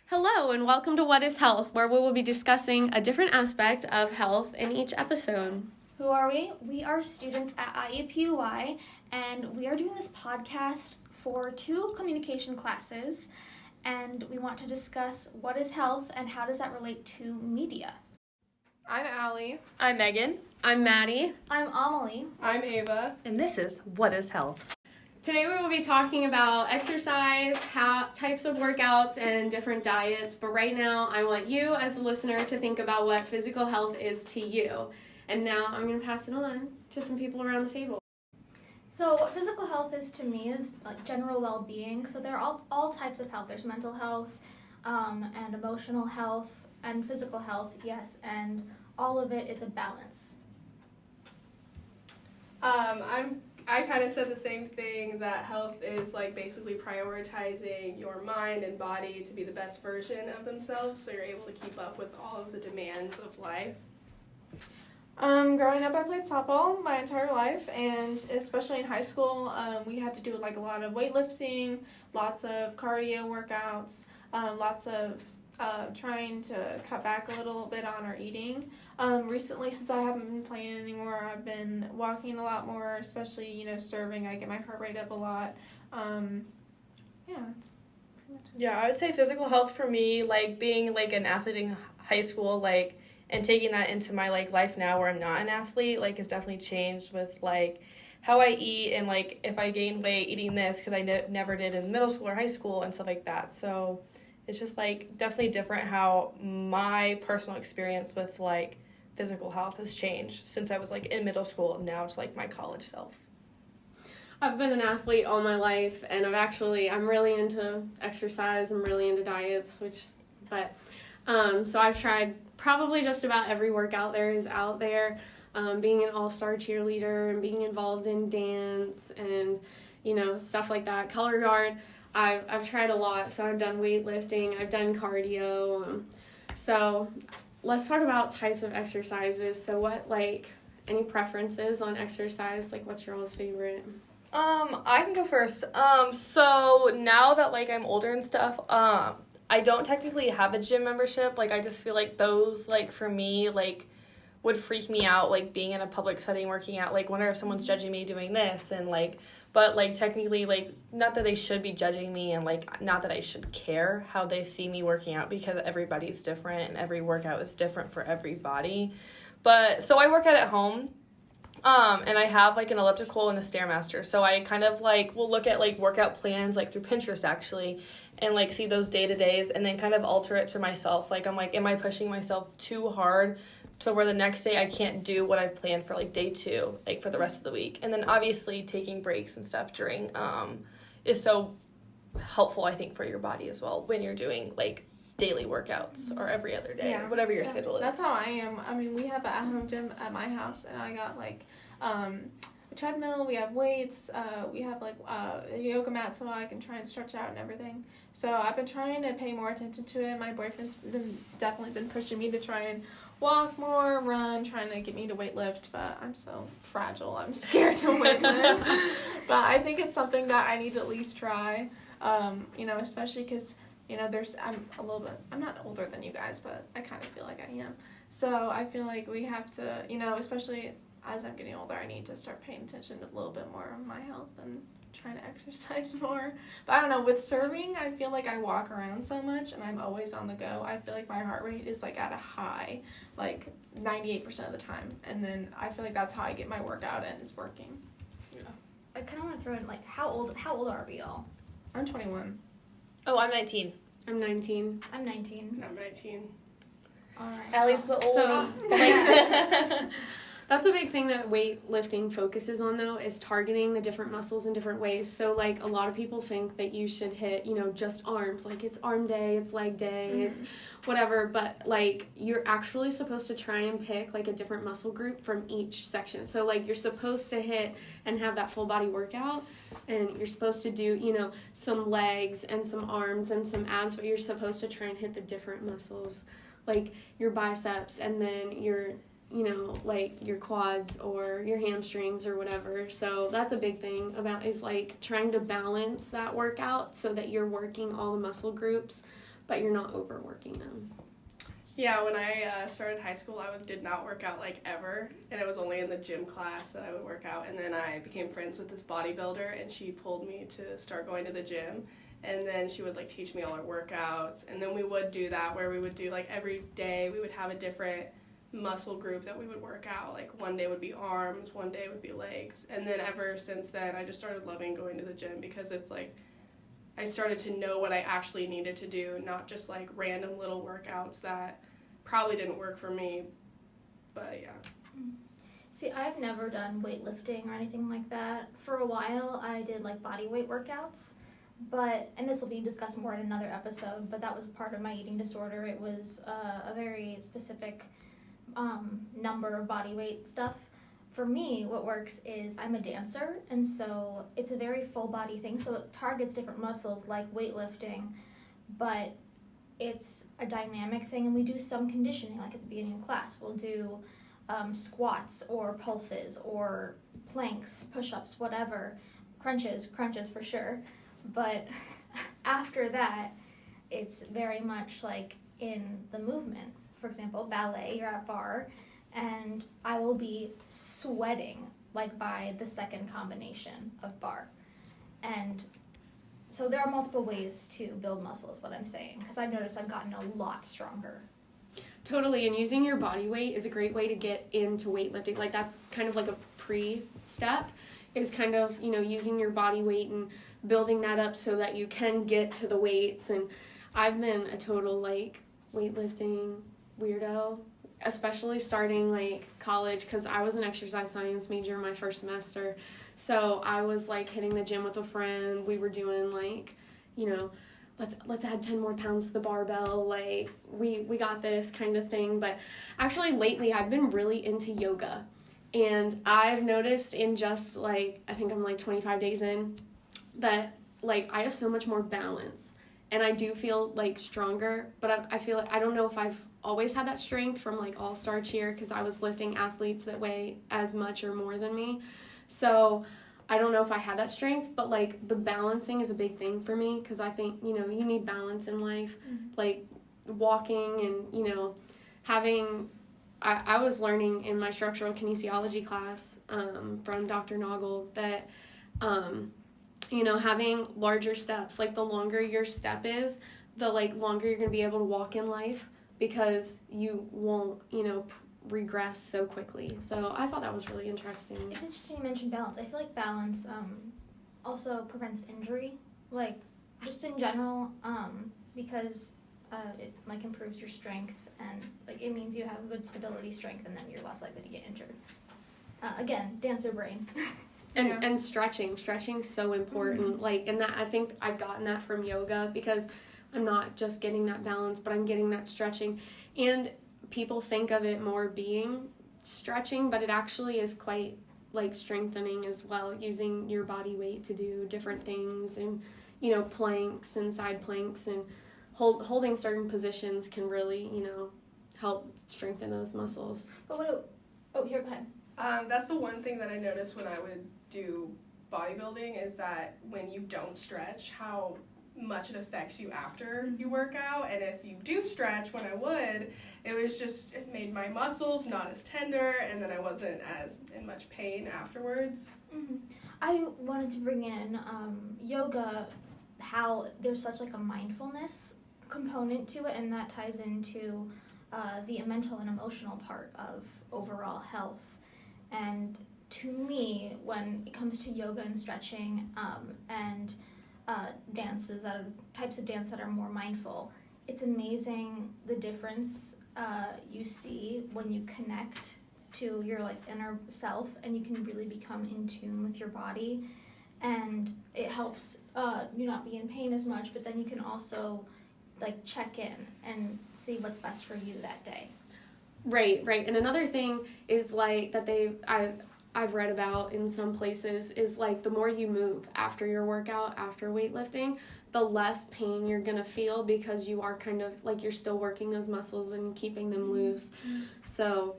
Hello, and welcome to What is Health, where we will be discussing a different aspect of health in each episode. Who are we? We are students at IUPUI, and we are doing this podcast for 2 communication classes, and we want to discuss what is health and how does that relate to media. I'm Allie. I'm Megan. I'm Mady. I'm Amelie. I'm Ava. And this is What is Health? Today we will be talking about exercise, types of workouts, and different diets. But right now, I want you as a listener to think about what physical health is to you. And now I'm going to pass it on to some people around the table. So what physical health is to me is like general well-being. So there are all types of health. There's mental health, and emotional health, and physical health, yes. And all of it is a balance. I kind of said the same thing, that health is like basically prioritizing your mind and body to be the best version of themselves, so you're able to keep up with all of the demands of life. Growing up, I played softball my entire life, and especially in high school, we had to do like a lot of weightlifting, lots of cardio workouts, lots of trying to cut back a little bit on our eating. Recently, since I haven't been playing anymore, I've been walking a lot more, especially, serving. I get my heart rate up a lot. That's pretty much it. Yeah, I would say physical health for me, like being like an athlete in high school, like, and taking that into my like life now where I'm not an athlete, like, has definitely changed with like how I eat and like if I gain weight eating this, because I never did in middle school or high school and stuff like that. So it's just like definitely different how my personal experience with like physical health has changed since I was like in middle school and now to like my college self. I've been an athlete all my life, and I'm really into exercise. I'm really into diets, so I've tried probably just about every workout there is out there. Being an all-star cheerleader and being involved in dance and, stuff like that. Color guard. I've tried a lot. So I've done weightlifting. I've done cardio. So let's talk about types of exercises. So what, any preferences on exercise? Like, what's your all's favorite? I can go first. So now that like I'm older and stuff, I don't technically have a gym membership. Like, I just feel like those, like, for me, like, would freak me out, like, being in a public setting working out. Like, wonder if someone's judging me doing this, and, like, but, like, technically, like, not that they should be judging me, and, like, not that I should care how they see me working out, because everybody's different, and every workout is different for everybody. But, so I work out at home, and I have, like, an elliptical and a Stairmaster, so I kind of, like, will look at, like, workout plans, like, through Pinterest, actually, and, like, see those day-to-days, and then kind of alter it to myself. Like, I'm like, am I pushing myself too hard to where the next day I can't do what I've planned for, like, day 2, like, for the rest of the week? And then, obviously, taking breaks and stuff during is so helpful, I think, for your body as well when you're doing, like, daily workouts or every other day, or whatever your schedule is. That's how I am. I mean, we have an at-home gym at my house, and I got, like, a treadmill, we have weights, we have, like, a yoga mat so I can try and stretch out and everything. So I've been trying to pay more attention to it. My boyfriend's definitely been pushing me to try and walk more, run, trying to get me to weight lift, but I'm so fragile. I'm scared to weight lift. But I think it's something that I need to at least try, especially because, I'm not older than you guys, but I kind of feel like I am. So I feel like we have to, especially as I'm getting older, I need to start paying attention a little bit more of my health and trying to exercise more. But I don't know, with serving, I feel like I walk around so much and I'm always on the go. I feel like my heart rate is like at a high, like 98% of the time. And then I feel like that's how I get my workout in, is working. Yeah. I kind of want to throw in, like, how old are we all? I'm 21. Oh, I'm 19. I'm 19. I'm 19. I'm 19. All right. Allie's the old. So, that's a big thing that weightlifting focuses on, though, is targeting the different muscles in different ways. So, like, a lot of people think that you should hit, just arms. Like, it's arm day, it's leg day, it's whatever. But, like, you're actually supposed to try and pick, like, a different muscle group from each section. So, like, you're supposed to hit and have that full body workout. And you're supposed to do, some legs and some arms and some abs. But you're supposed to try and hit the different muscles, like your biceps and then your like your quads or your hamstrings or whatever. So that's a big thing about is like trying to balance that workout so that you're working all the muscle groups but you're not overworking them. Yeah, when I started high school, I did not work out like ever, and it was only in the gym class that I would work out. And then I became friends with this bodybuilder, and she pulled me to start going to the gym. And then she would like teach me all our workouts, and then we would do that where we would do like every day we would have a different muscle group that we would work out. Like one day would be arms, one day would be legs, and then ever since then I just started loving going to the gym because it's like I started to know what I actually needed to do, not just like random little workouts that probably didn't work for me, but yeah. See, I've never done weightlifting or anything like that. For a while, I did like body weight workouts, and this will be discussed more in another episode, but that was part of my eating disorder. It was a very specific number of body weight stuff. For me, what works is I'm a dancer, and so it's a very full body thing, so it targets different muscles like weightlifting, but it's a dynamic thing, and we do some conditioning, like at the beginning of class. We'll do squats or pulses or planks, push-ups, whatever, crunches for sure, but after that, it's very much like in the movement. For example, ballet, you're at bar, and I will be sweating like by the second combination of bar. And so there are multiple ways to build muscle is what I'm saying, because I've noticed I've gotten a lot stronger. Totally, and using your body weight is a great way to get into weightlifting. Like that's kind of like a pre-step, is kind of, using your body weight and building that up so that you can get to the weights. And I've been a total like weightlifting weirdo, especially starting like college, because I was an exercise science major my first semester. So I was like hitting the gym with a friend. We were doing like, let's add 10 more pounds to the barbell, like we got this kind of thing. But actually lately I've been really into yoga, and I've noticed in just like, I think I'm like 25 days in, that like I have so much more balance, and I do feel like stronger. But I feel like I don't know if I've always had that strength from like all-star cheer, because I was lifting athletes that weigh as much or more than me. So I don't know if I had that strength, but like the balancing is a big thing for me, because I think, you need balance in life, like walking and, having, I was learning in my structural kinesiology class from Dr. Noggle that, having larger steps, like the longer your step is, the like longer you're going to be able to walk in life, because you won't, regress so quickly. So I thought that was really interesting. It's interesting you mentioned balance. I feel like balance also prevents injury, like just in general, because it like improves your strength, and like it means you have good stability strength, and then you're less likely to get injured. Again, dancer brain. And stretching's so important. Like, and that I think I've gotten that from yoga, because I'm not just getting that balance, but I'm getting that stretching. And people think of it more being stretching, but it actually is quite like strengthening as well, using your body weight to do different things, and planks and side planks and holding certain positions can really help strengthen those muscles. But here, go ahead. That's the one thing that I noticed when I would do bodybuilding, is that when you don't stretch, how much it affects you after you work out. And if you do stretch, when I would, it made my muscles not as tender, and then I wasn't as in much pain afterwards. I wanted to bring in yoga, how there's such like a mindfulness component to it, and that ties into the mental and emotional part of overall health. And to me, when it comes to yoga and stretching and types of dance that are more mindful, it's amazing the difference you see when you connect to your like inner self, and you can really become in tune with your body, and it helps you not be in pain as much, but then you can also like check in and see what's best for you that day. Right. And another thing is like that I've read about in some places is like the more you move after your workout, after weightlifting, the less pain you're going to feel, because you are kind of like you're still working those muscles and keeping them loose. So,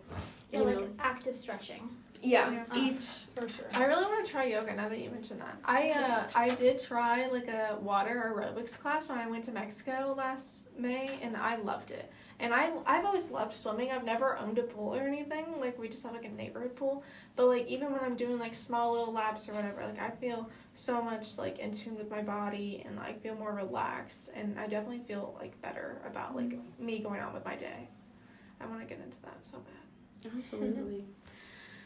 like active stretching. Yeah, each. For sure. I really want to try yoga now that you mentioned that. I did try like a water aerobics class when I went to Mexico last May, and I loved it. And I've always loved swimming. I've never owned a pool or anything. Like, we just have like a neighborhood pool. But like, even when I'm doing like small little laps or whatever, like I feel so much like in tune with my body, and I feel more relaxed, and I definitely feel like better about like me going on with my day. I want to get into that so bad. Absolutely.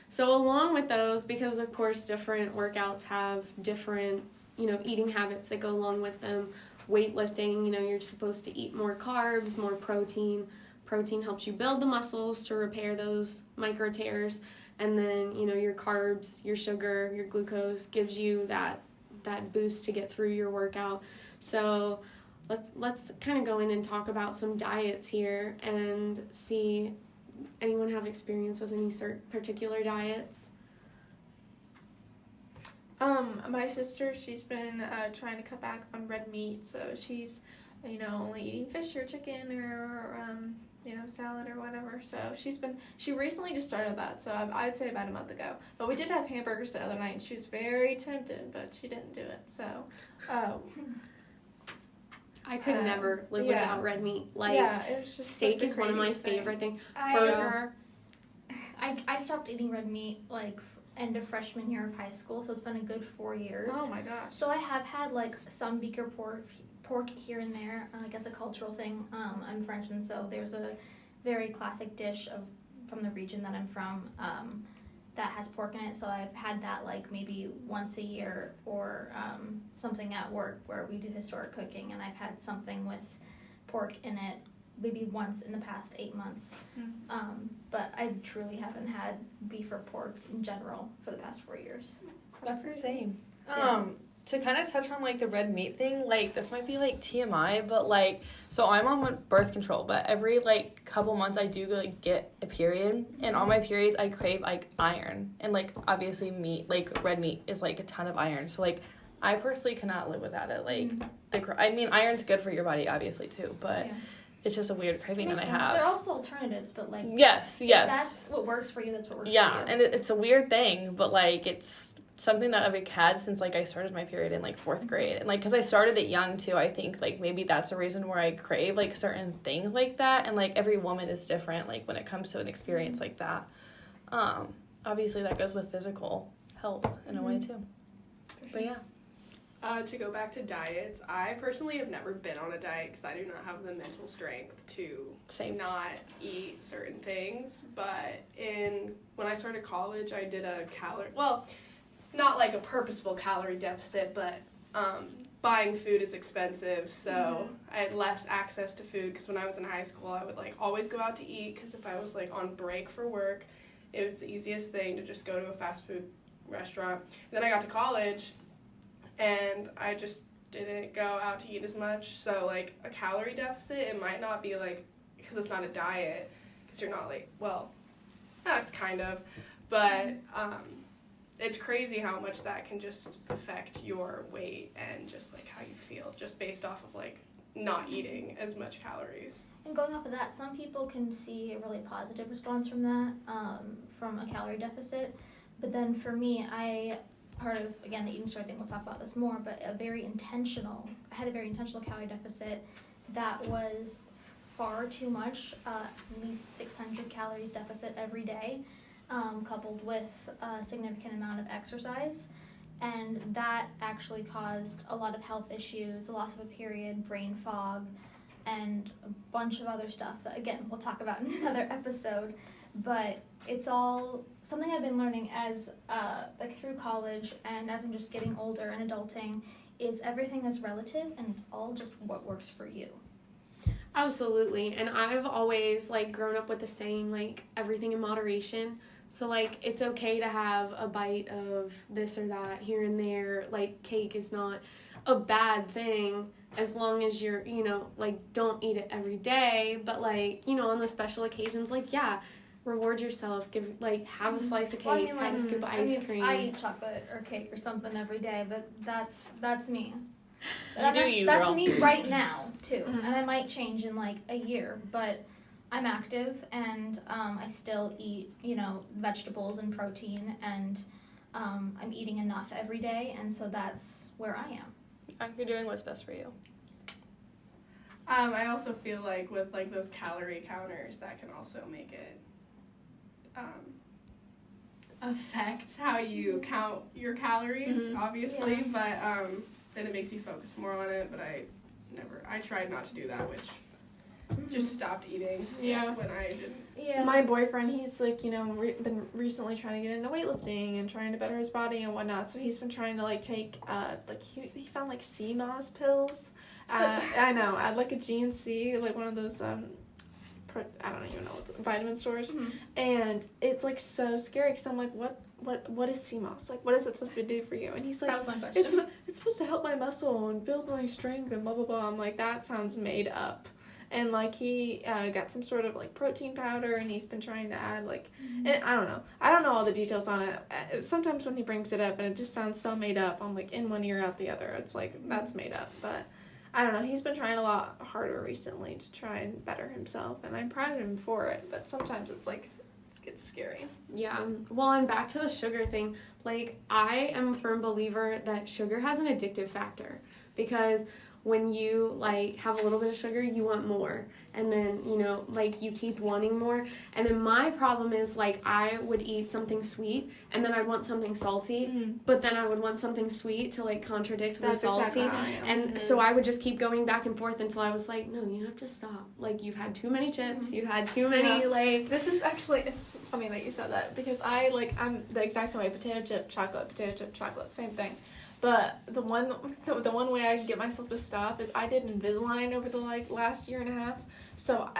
So along with those, because of course different workouts have different, eating habits that go along with them. Weightlifting, you're supposed to eat more carbs, more protein. Protein helps you build the muscles to repair those micro tears. And then, your carbs, your sugar, your glucose gives you that boost to get through your workout. So let's kind of go in and talk about some diets here and see, anyone have experience with any particular diets? My sister, she's been trying to cut back on red meat, so she's, only eating fish or chicken or salad or whatever. So she recently just started that, so I'd say about a month ago. But we did have hamburgers the other night, and she was very tempted, but she didn't do it. So, I could never live without red meat. It was just steak is one of my favorite things. Burger. I stopped eating red meat like end of freshman year of high school, so it's been a good 4 years. Oh my gosh. So I have had like some beaker pork here and there, I guess a cultural thing. I'm French, and so there's a very classic dish from the region that I'm from that has pork in it, so I've had that like maybe once a year, or something at work where we do historic cooking, and I've had something with pork in it maybe once in the past 8 months. But I truly haven't had beef or pork in general for the past 4 years. That's insane. Yeah. To kind of touch on like the red meat thing, like this might be like TMI, but like, so I'm on birth control, but every like couple months I do like get a period, and on my periods I crave like iron, and like obviously meat, like red meat is like a ton of iron, so like I personally cannot live without it. Like iron's good for your body obviously too, but it's just a weird craving that I have. There are also alternatives, but like yes, if that's what works for you, that's what works for you. Yeah, and it's a weird thing, but like it's something that I've had since like I started my period in like 4th grade, and like because I started it young too, I think like maybe that's a reason where I crave like certain things like that, and like every woman is different like when it comes to an experience like that. Obviously that goes with physical health in a way too. But yeah. To go back to diets, I personally have never been on a diet because I do not have the mental strength to not eat certain things. But when I started college, I did a not like a purposeful calorie deficit, but buying food is expensive, so I had less access to food, because when I was in high school, I would like always go out to eat, because if I was like on break for work, it was the easiest thing to just go to a fast food restaurant. And then I got to college, and I just didn't go out to eat as much, so like a calorie deficit, it might not be like, because it's not a diet, because you're not like, well, that's kind of, but it's crazy how much that can just affect your weight and just like how you feel, just based off of like not eating as much calories. And going off of that, some people can see a really positive response from that, from a calorie deficit. But then for me, part of, again, the eating disorder thing, we'll talk about this more, but I had a very intentional calorie deficit that was far too much, at least 600 calories deficit every day, coupled with a significant amount of exercise. And that actually caused a lot of health issues, the loss of a period, brain fog, and a bunch of other stuff that, again, we'll talk about in another episode. But it's all something I've been learning as through college, and as I'm just getting older and adulting, is everything is relative, and it's all just what works for you. Absolutely. And I've always like grown up with the saying like everything in moderation. So like it's okay to have a bite of this or that here and there. Like cake is not a bad thing as long as you're, like don't eat it every day, but like, on those special occasions, like reward yourself, have a slice of cake, have a scoop of ice cream. I eat chocolate or cake or something every day, but that's me. That's me right now too, and I might change in like a year, but I'm active and I still eat, vegetables and protein, and I'm eating enough every day, and so that's where I am. You're doing what's best for you. I also feel like with like those calorie counters, that can also make it affect how you count your calories, obviously, but then it makes you focus more on it. But I tried not to do that, which just stopped eating when I didn't. Yeah. My boyfriend, he's like, been recently trying to get into weightlifting and trying to better his body and whatnot. So he's been trying to like take he found like sea moss pills. I know, at like a GNC, like one of those I don't even know, vitamin stores, and it's like so scary because I'm like, what is sea moss? Like, what is it supposed to do for you? And he's like, that was my question. It's supposed to help my muscle and build my strength and blah blah blah. I'm like, that sounds made up. And like he got some sort of like protein powder, and he's been trying to add like, and I don't know all the details on it. Sometimes when he brings it up and it just sounds so made up, I'm like in one ear out the other. It's like that's made up, but I don't know. He's been trying a lot harder recently to try and better himself, and I'm proud of him for it. But sometimes it's like it gets scary. Yeah. Well, and back to the sugar thing. Like, I am a firm believer that sugar has an addictive factor, because when you like have a little bit of sugar, you want more, and then like you keep wanting more. And then my problem is like I would eat something sweet and then I'd want something salty, but then I would want something sweet to like contradict the salty. Exactly how I am. And so I would just keep going back and forth until I was like, no, you have to stop. Like, you've had too many chips, you've had too many like. This is actually, it's funny that you said that, because I'm the exact same way. Potato chip, chocolate, same thing. But the one way I can get myself to stop is I did Invisalign over the last year and a half. So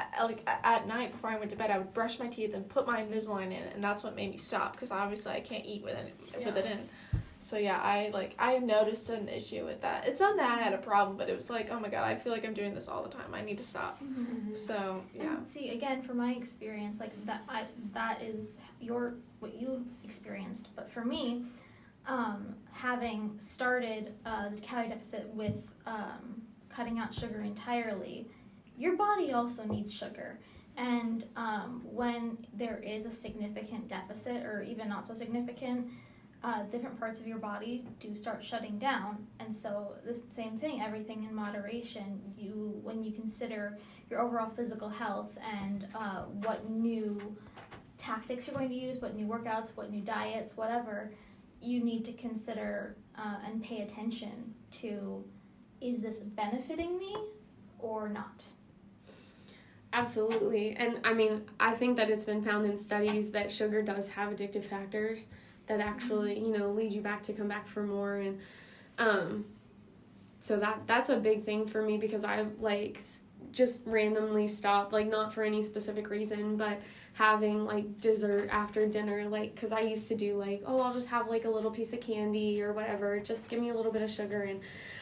at night before I went to bed, I would brush my teeth and put my Invisalign in, and that's what made me stop, because obviously I can't eat with it in. So yeah, I noticed an issue with that. It's not that I had a problem, but it was like, oh my god, I feel like I'm doing this all the time. I need to stop. So yeah. And see, again, from my experience, like that is what you experienced, but for me, having started the calorie deficit with cutting out sugar entirely, your body also needs sugar. And when there is a significant deficit, or even not so significant, different parts of your body do start shutting down. And so the same thing, everything in moderation. When you consider your overall physical health and what new tactics you're going to use, what new workouts, what new diets, whatever, you need to consider and pay attention to, is this benefiting me or not? Absolutely. And I mean, I think that it's been found in studies that sugar does have addictive factors that actually, lead you back to come back for more. And so that's a big thing for me, because I just randomly stopped, not for any specific reason, but having dessert after dinner, because I used to do I'll just have a little piece of candy or whatever, just give me a little bit of sugar. And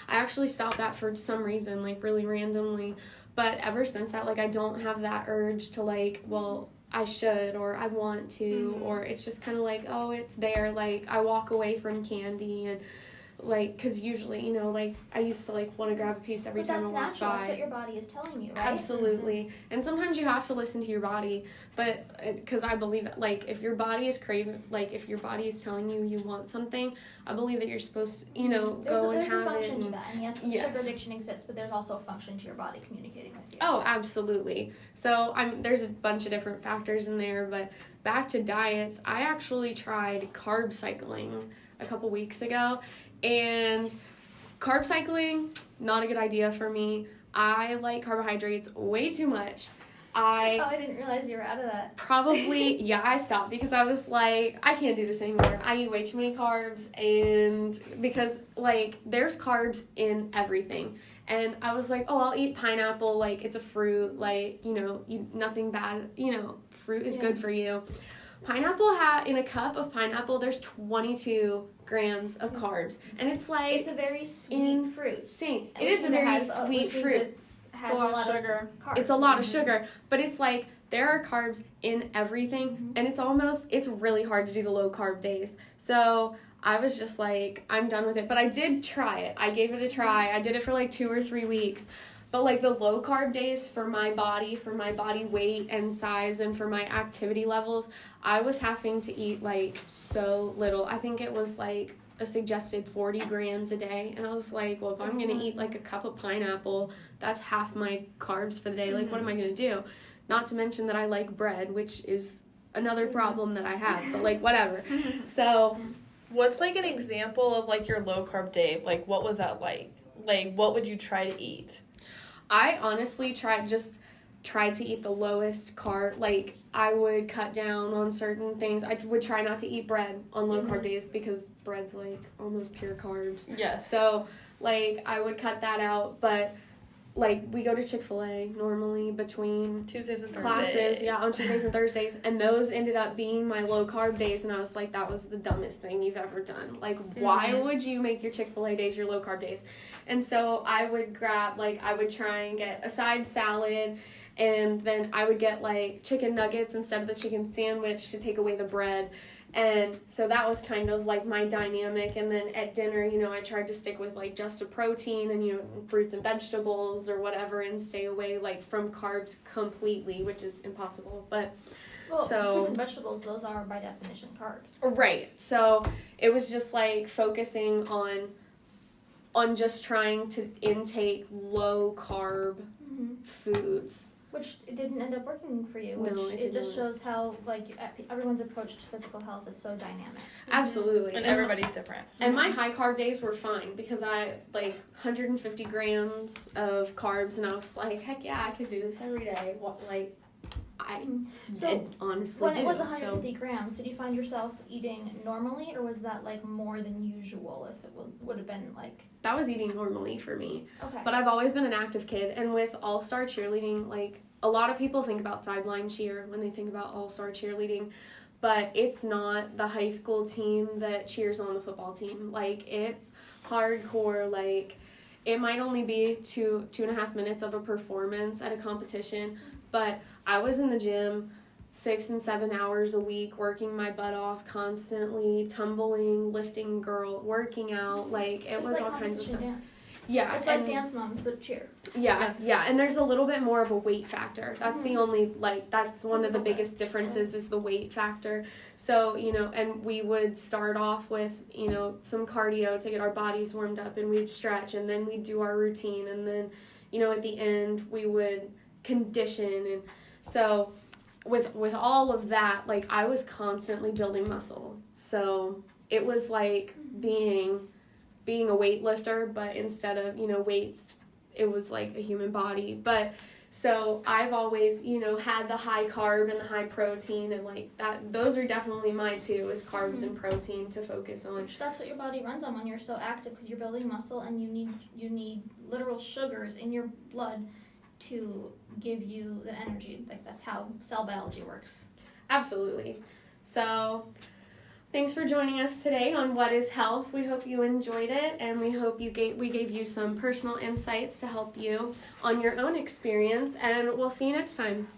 I actually stopped that for some reason, really randomly. But ever since that, I don't have that urge to I should, or I want to, or it's just kind of oh, it's there. I walk away from candy, and because usually, I used to want to grab a piece every time I walk by. That's natural. That's what your body is telling you, right? Absolutely. And sometimes you have to listen to your body, but because I believe that if your body is craving, if your body is telling you you want something, I believe that you're supposed to, go and have it. There's a function to that, and yes, sugar addiction exists, but there's also a function to your body communicating with you. Oh, absolutely. So there's a bunch of different factors in there, but back to diets, I actually tried carb cycling a couple weeks ago. And carb cycling, not a good idea for me. I like carbohydrates way too much. I didn't realize you were out of that. Probably, I stopped because I was I can't do this anymore. I eat way too many carbs, and because, there's carbs in everything. And I was I'll eat pineapple, it's a fruit, nothing bad, fruit is good for you. Pineapple in a cup of pineapple, there's 22 grams of carbs, and it's it's a very sweet fruit. Insane. It is a very sweet fruit. It has a lot of sugar. Carbs. It's a lot of sugar, but it's there are carbs in everything, and it's really hard to do the low carb days. So I was just I'm done with it. But I did try it. I gave it a try. I did it for 2 or 3 weeks. But like the low carb days for my body weight and size, and for my activity levels, I was having to eat like so little. I think it was like a suggested 40 grams a day. And I was like, well, if I'm going to eat like a cup of pineapple, that's half my carbs for the day. Like, what am I going to do? Not to mention that I like bread, which is another problem that I have, but like whatever. So what's like an example of like your low carb day? Like, what was that like? Like, what would you try to eat? I honestly tried to eat the lowest carb. Like, I would cut down on certain things. I would try not to eat bread on low carb days because bread's like almost pure carbs. Yes. So like I would cut that out, but like we go to Chick-fil-A normally between Tuesdays and classes, Thursdays. yeah, on Tuesdays and Thursdays, and those ended up being my low carb days, and I was like, that was the dumbest thing you've ever done. Like, why would you make your Chick-fil-A days your low carb days? And so I would I would try and get a side salad, and then I would get like chicken nuggets instead of the chicken sandwich to take away the bread. And so that was kind of like my dynamic. And then at dinner, you know, I tried to stick with like just a protein and, you know, fruits and vegetables or whatever, and stay away like from carbs completely, which is impossible. But fruits and vegetables, those are by definition carbs. Right. So it was just like focusing on just trying to intake low carb foods. Which it didn't end up working for you. No, it just shows how like everyone's approach to physical health is so dynamic. Absolutely. And everybody's different. And my high carb days were fine because I like 150 grams of carbs, and I was like, heck yeah, I could do this every day. What honestly when do. It was 150 grams, did you find yourself eating normally, or was that like more than usual? If it would have been like that was eating normally for me. Okay. But I've always been an active kid, and with all-star cheerleading, like a lot of people think about sideline cheer when they think about all-star cheerleading, but it's not the high school team that cheers on the football team. Like, it's hardcore. Like, it might only be 2.5 minutes of a performance at a competition, but I was in the gym 6 and 7 hours a week, working my butt off constantly, tumbling, lifting, working out. Like, it was like all kinds of stuff. Dance. Yeah, it's like Dance Moms but cheer. Yeah, yeah, and there's a little bit more of a weight factor. That's the only, like, that's one of the biggest differences is the weight factor. So, you know, and we would start off with, you know, some cardio to get our bodies warmed up, and we'd stretch, and then we'd do our routine, and then, you know, at the end we would condition. And so with all of that, like, I was constantly building muscle. So it was like being a weightlifter, but instead of, you know, weights, it was like a human body. But so I've always, you know, had the high carb and the high protein, and like that, those are definitely mine too, is carbs and protein to focus on. That's what your body runs on when you're so active, because you're building muscle, and you need literal sugars in your blood to give you the energy. Like, that's how cell biology works. Absolutely. So thanks for joining us today on What is Health. We hope you enjoyed it, and we hope we gave you some personal insights to help you on your own experience, and we'll see you next time.